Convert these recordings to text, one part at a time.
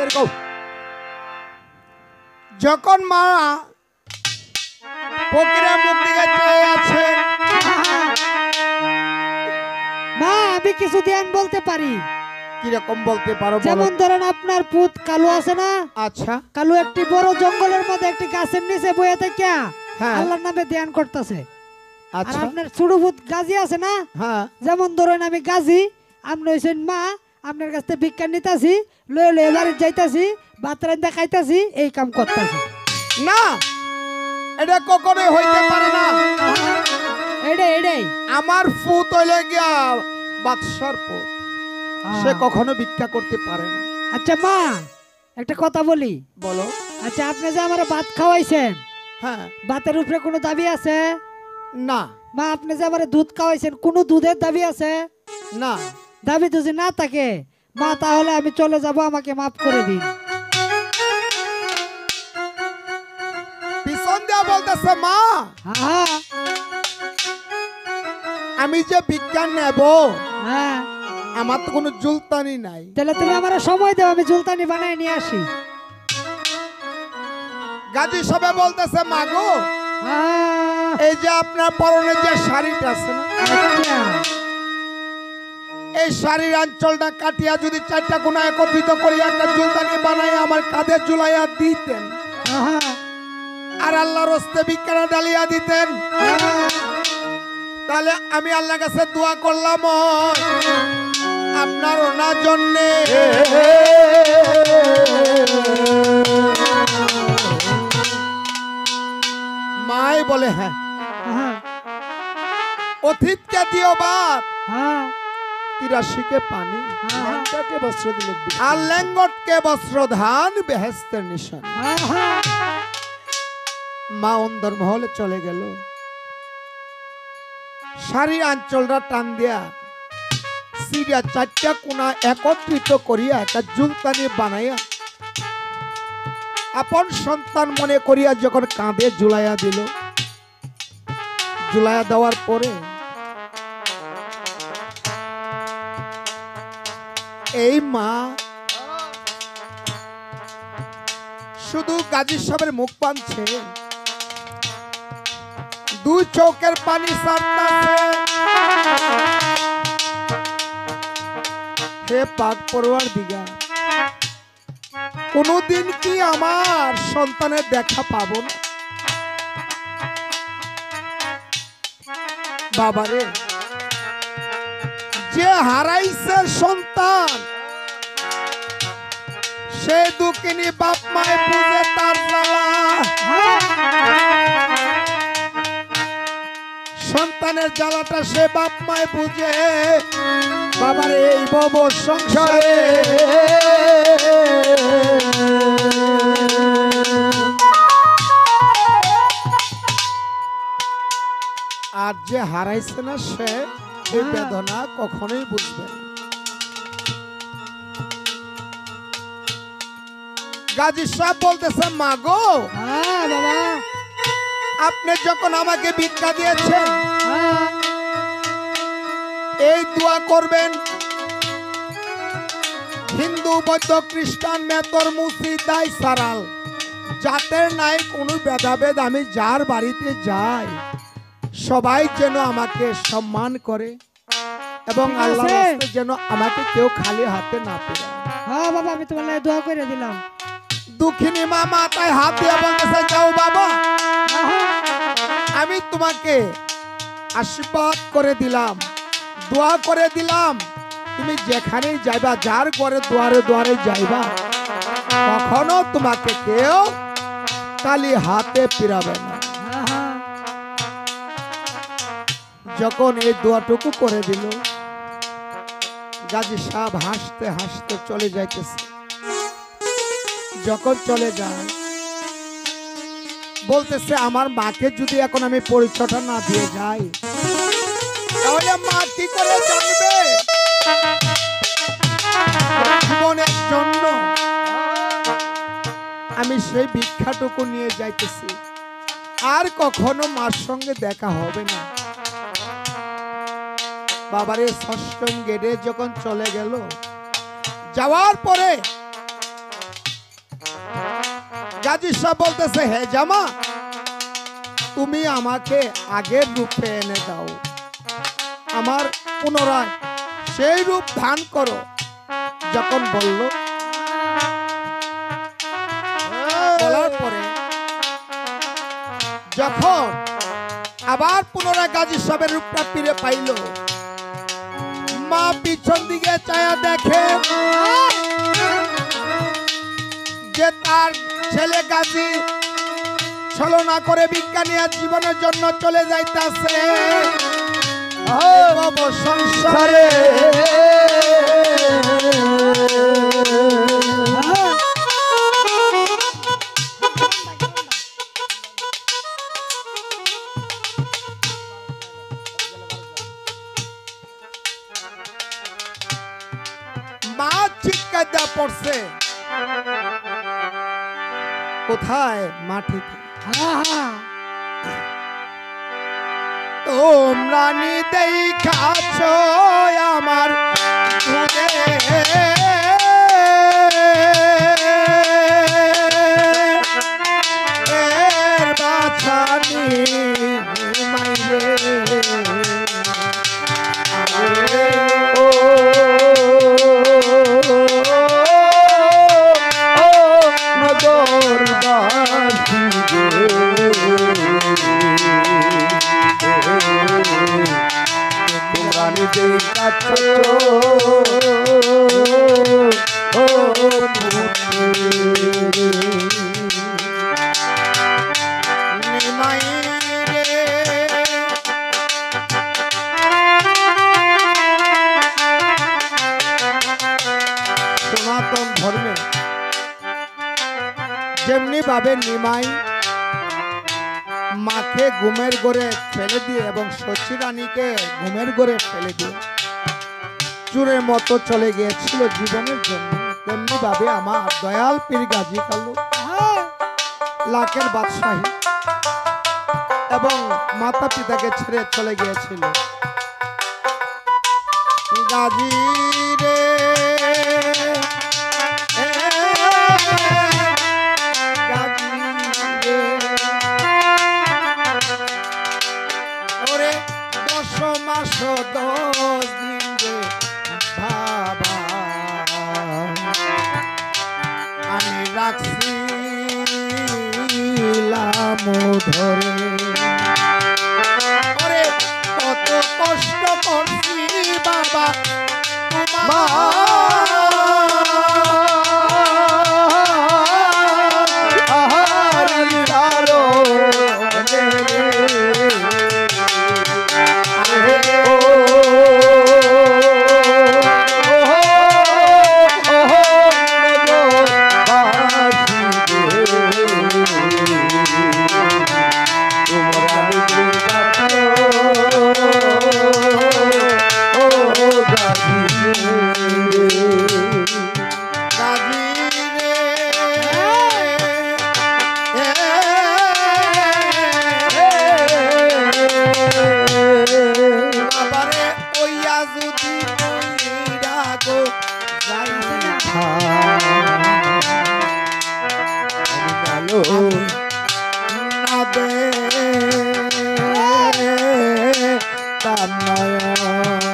এরকম যখন মা ফকিরের মুখ দিকে চেয়ে আছে, মা আমি কিছু ধ্যান বলতে পারি। কিরকম বলতে পারো? যেমন ধরেন আপনার পুত কালু আছে না, আচ্ছা, কালু একটি বড় জঙ্গলের মধ্যে একটি গাছের নিচে বইয়া থেকে হ্যাঁ। আল্লাহর নামে ধ্যান করতেছে। আর আচ্ছা, আপনার ছোট পুত গাজী আছে না, হ্যাঁ, যেমন ধরেন আমি গাজী, আপনি হইছেন মা, আপনার কাছ থেকে ভিক্ষা নিতাছি, লয়ে লয়ে বাড়ি যাইতাছি, ভাত রান্দা খাইতাছি, এই কাম করতেছি। না এটা কখনোই হইতে পারে না। এটাই আমার পুত হইলে গিয়া বাদশার পুত, সে কখনো ভিক্ষা করতে পারে না। আচ্ছা মা একটা কথা বলি। বলো। আচ্ছা আপনি যে আমার ভাত খাওয়াইছেন, হ্যাঁ, ভাতের উপরে কোনো দাবি আছে? না মা আপনি যে আমার দুধ খাওয়াইছেন, কোনো দুধের দাবি আছে? না। দাবি যদি না থাকে মা, তাহলে আমি চলে যাব, আমাকে মাফ করে দিন। পিছন দিয়া বলতেছে মা, হ্যাঁ আমি যে ভিক্ষা নেব হ্যাঁ, আমার তো কোনো জুলতানি নাই। তাহলে তুমি আমার সময় দাও, আমি জুলতানি বানাই নিয়ে আসি। গাজী সবে বলতেছে মা গো, হ্যাঁ, এই যে আপনার পরনে যে শাড়িটা আছে না, আচ্ছা। এই শাড়ির আঁচলটা কাটিয়া যদি চারটা কোনা একত্রিত করিয়া একটা জুলতানি বানাই আমার কাঁধে ঝুলাইয়া দিতেন, হ্যাঁ, আর আল্লাহর হস্তে ভিক্ষাটা ডালিয়া দিতেন, হ্যাঁ। তাহলে আমি আল্লাহর কাছে দোয়া করলাম আপনার ওনার জন্যে। মাই বলে হ্যাঁ, হ্যাঁ, অতীতকে দিও বাদ, হ্যাঁ, 83 পানি, হ্যাঁ, বস্ত্র দিল, আর লেঙ্গটকে বস্ত্রধান বেহেস্তের নিশান। হ্যাঁ। মা অন্দর মহলে চলে গেল, শাড়ি আঁচলটা টান দিয়া সিরিয়া চারটা কোনা একত্রিত করিয়া একটা জুলতানি বানাইয়া আপন সন্তান মনে করিয়া যখন কাঁধে ঝুলাইয়া দিল, ঝুলাইয়া দেওয়ার পরে এই মা শুধু গাজী সাহেবের মুখ পানছে, দুই চোখের পানি সারতাছে। হে পাক পরওয়ারদিগার, কোনদিন কি আমার সন্তানের দেখা পাবো না? বাবারে, যে হারাইছে সন্তান সে দুঃখিনী বাপ মায় বুঝে তার জ্বালা। সন্তানের জ্বালাটা সে বাপ মায় বুঝে। বাবার এই ভব সংসারে আর যে হারাইছে না সে এই বেদনা কখনোই বুঝবে না। গাজী সাহেব বলতেছে মা গো, হ্যাঁ বাবা, আপনি যখন আমাকে ভিক্ষা দিয়েছেন হ্যাঁ, এই দোয়া করবেন, হিন্দু বৌদ্ধ খ্রিস্টান মেতর মুসি দাই সারাল জাতের নাই কোনো ভেদাভেদ, আমি যার বাড়িতে যাই সবাই যেন আমাকে সম্মান করে এবং আল্লাহর রাস্তায় যেন আমাকে কেউ খালি হাতে না পেয়ে। হ্যাঁ বাবা, আমি তোমার লাগে দোয়া করে দিলাম। দুঃখিনী মা মাথায় হাত দিয়ে বলতেছে যাও বাবা, আমি তোমাকে আশীর্বাদ করে দিলাম, দোয়া করে দিলাম, তুমি যেখানেই যাইবা, যার ঘরে দুয়ারে দুয়ারে যাইবা, কখনো তোমাকে কেউ খালি হাতে ফিরাবে না। যখন এই দোয়াটুকু করে দিল, গাজী সাহেব হাসতে হাসতে চলে যাইতেছে। যখন চলে যায় বলতেছে আমার মাকে যদি এখন আমি পরিচয়টা না দিয়ে যাই তাহলে মা কি করে জানবে জীবনের জন্য আমি সেই ভিক্ষাটুকু নিয়ে যাইতেছি, আর কখনো মার সঙ্গে দেখা হবে না। বাবারে ষষ্ঠম গেটে যখন চলে গেল, যাওয়ার পরে গাজী সাহেব বলতেছে, হে জামা, তুমি আমাকে আগের রূপে এনে দাও, আমার পুনরায় সেই রূপ ধান করো। যখন বলল, বলার পরে যখন আবার পুনরায় গাজী সাহেবের রূপটা ফিরে পাইল, মা পিছন দিকে চায়া দেখে যে তার ছেলে গাজী ছলনা করে বিজ্ঞানী আর জীবনের জন্য চলে যাইতাছে সংসারে। মা চিৎকার দেওয়া পড়ছে কোথায়? মাটিতে। তোমরা নি দেখাছ আমার বাছানি মাইরে সনাতন ধর্মে যেমনি ভাবে নিমাই মাকে ঘুমের ঘরে ফেলে দিয়ে এবং শচী রানীকে ঘুমের ঘরে ফেলে দিয়ে চুরের মতো চলে গিয়েছিল জীবনের জন্য, তেমনি ভাবে আমার দয়াল পীর গাজী কালু লাখের বাদশাহী এবং মাতা পিতাকে ছেড়ে চলে গিয়েছিল। গাজী রে মাস 10 দিন রে বাবা আমি রাখছিলাম ধরে, ওরে কত কষ্ট করছি বাবা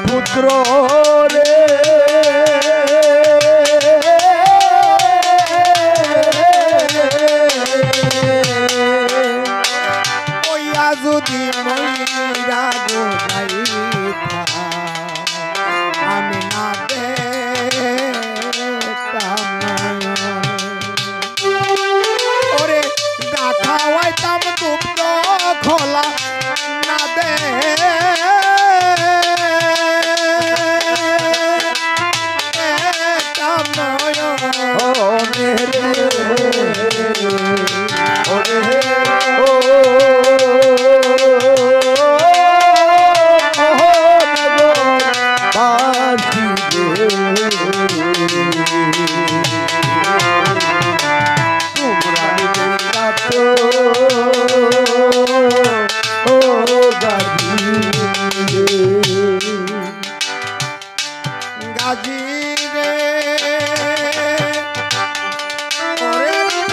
পুত্র রে ওইয়া যদি মইরা গো যাইতা আমি না দেখতাম ওরে না খাওয়াইতাম দুধ খোলা না দে গাজী রে ওরে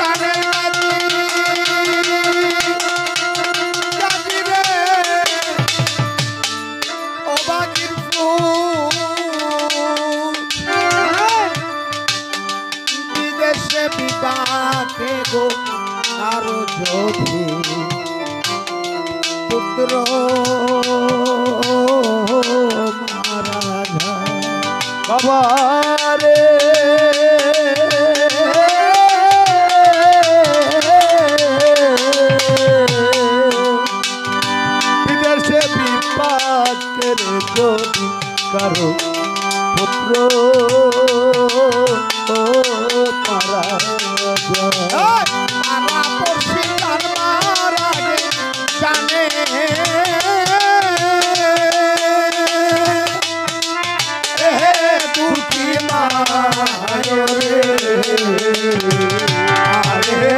দেশে বিবাকে গো আরো যদি পুত্র মারা যায় বাবা রে বিদেশে বিপাকের যদি কারো পুত্র মারা যায় মারা পড়ছি তার মারা গে জানে দুঃখী মায় রে আরে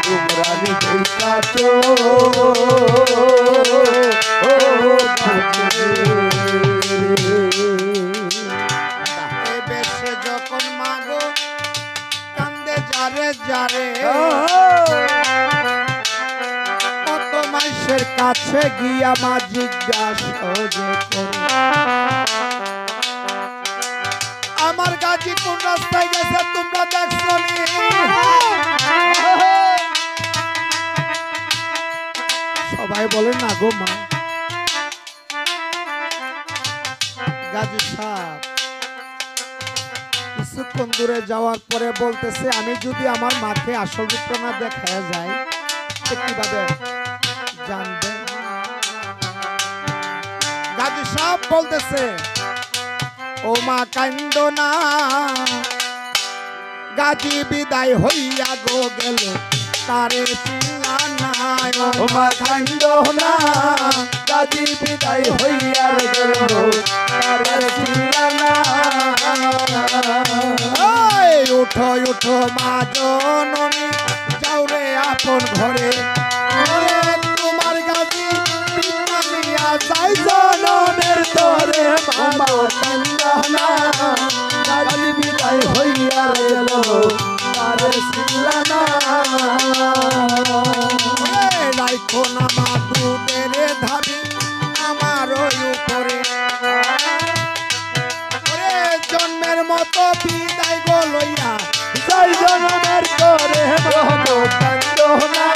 তোমরা নিজেই কাটো বেশে যখন মাগো কান্দে যারে যারে কত মাসের কাছে গিয়া মা জিজ্ঞাসা যে করে আমার গাজী কোন রাস্তায় গেছে তোমরা দেখছো নি? সবাই বলে না গো মা। গাজী সাহেব কিছুক্ষণ দূরে যাওয়ার পরে বলতেছে আমি যদি আমার মাকে আসল রূপটা না দেখায় যাই তো কিভাবে জানবে? গাজী সাহেব বলতেছে ও মা কান্দ না, গাজী বিদায় হইয়া গো গেল তারে চিল্লা নাই। ও মা কান্দ না, গাজী বিদায় হইয়া গেল তারে চিল্লা নাই। উঠো উঠো মা জননী যাও রে আপন ঘরে, তোমার গাজী বিদায়া যাই জননের তরে মামা কান্দ না, গাজী বিদায় হইয়া গেল তারে চিল্লা নাই। রাইখো না মা দুধের ধাবি আমার উপরে, জন্মের মতো বিদায় গো লইয়া যাই জননের তরে মামা কান্দ না,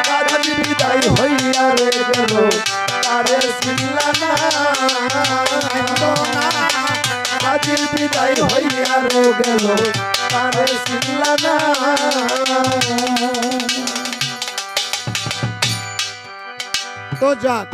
গাজী বিদায় হইয়া গেল তারে চিল্লা নাই। গাজী বিদায় হইয়া গেল তারে চিল্লা নাই। তো যাক